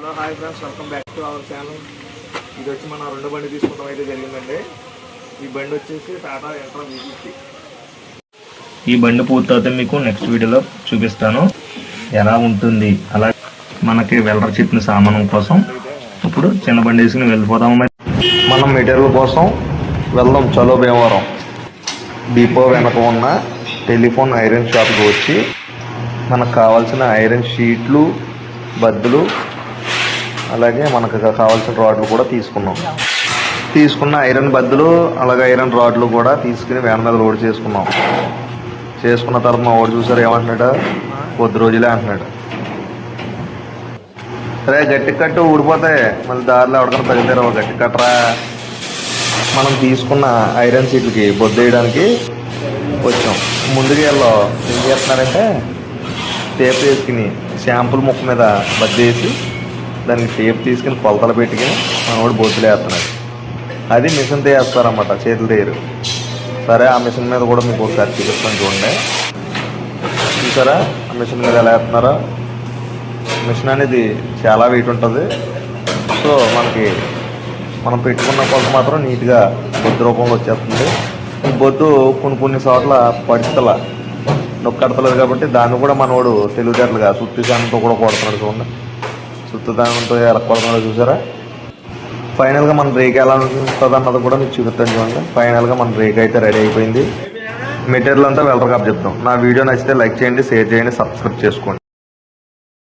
Hello hi friends, welcome back to our channel. ఇది వచ్చి మన రెండు బండి తీసుకోవడం అయితే జరిగిందండి. ఈ బండి వచ్చేసి టాటా ఎంట్రా V50. ఈ బండి పూర్తయితే మీకు నెక్స్ట్ వీడియోలో చూపిస్తాను ఎలా ఉంటుంది. అలాగే మనకి వెల్డర్ చెప్పిన సామానం కోసం ఇప్పుడు చిన్న బండి వేసుకుని వెళ్ళిపోదాం. మనం మెటీరియల్ కోసం వెళ్దాం. చలో భీమవరం డిపో వెనక ఉన్న టెలిఫోన్ ఐరన్ షాప్కి వచ్చి మనకు కావాల్సిన ఐరన్ షీట్లు, బద్దులు, అలాగే మనకు కావాల్సిన రాడ్లు కూడా తీసుకున్న ఐరన్ బద్దులు అలాగే ఐరన్ రాడ్లు కూడా తీసుకుని వ్యాన్ మీద లోడ్ చేసుకున్న తర్వాత మా వాడు చూసారు ఏమంటున్నాడు, కొద్ది రోజులే అంటున్నాడు. సరే గట్టి కట్టు ఊడిపోతాయి, మళ్ళీ దారిలో ఎవరికైనా తగిలితారు, గట్టి కట్టరా. మనం తీసుకున్న ఐరన్ షీట్లకి బొద్దు వేయడానికి వచ్చాం. ముందుగా వీళ్ళు ఏం చేస్తున్నారంటే టేప్ వేసుకుని శాంపుల్ ముక్క మీద బద్దేసి దానికి టేప్ తీసుకుని కొలతలు పెట్టుకుని మనోడు బొద్దులు వేస్తున్నాడు. అది మిషన్ వేస్తారన్నమాట, చేతులు తీయరు. సరే ఆ మిషన్ మీద కూడా మీకు ఒకసారి చూపిస్తాను చూడండి. చూసారా ఆ మిషన్ మీద ఎలా వేస్తున్నారో. మిషన్ అనేది చాలా వెయిట్ ఉంటుంది. సో మనం పెట్టుకున్న కొలత మాత్రం నీట్గా బొద్దు రూపంలో వచ్చేస్తుంది. ఈ బొద్దు కొన్ని చోట్ల పడితల నొక్కడతలేదు కాబట్టి దాన్ని కూడా మనోడు తెలివితేటలుగా సుత్తి దానితో కూడా కొడుతున్నాడు. చూడండి సుత్తి దానితో ఎలా కొడుతున్నాడో చూసారా. ఫైనల్గా మన బ్రేక్ ఎలా ఉంటుంది అన్నది కూడా మీకు చూపిస్తాను చూడండి. ఫైనల్గా మన బ్రేక్ అయితే రెడీ అయిపోయింది. మెటీరియల్ అంతా వెల్డర్ కప్ చెప్తాం. నా వీడియో నచ్చితే లైక్ చేయండి, షేర్ చేయండి, సబ్స్క్రైబ్ చేసుకోండి.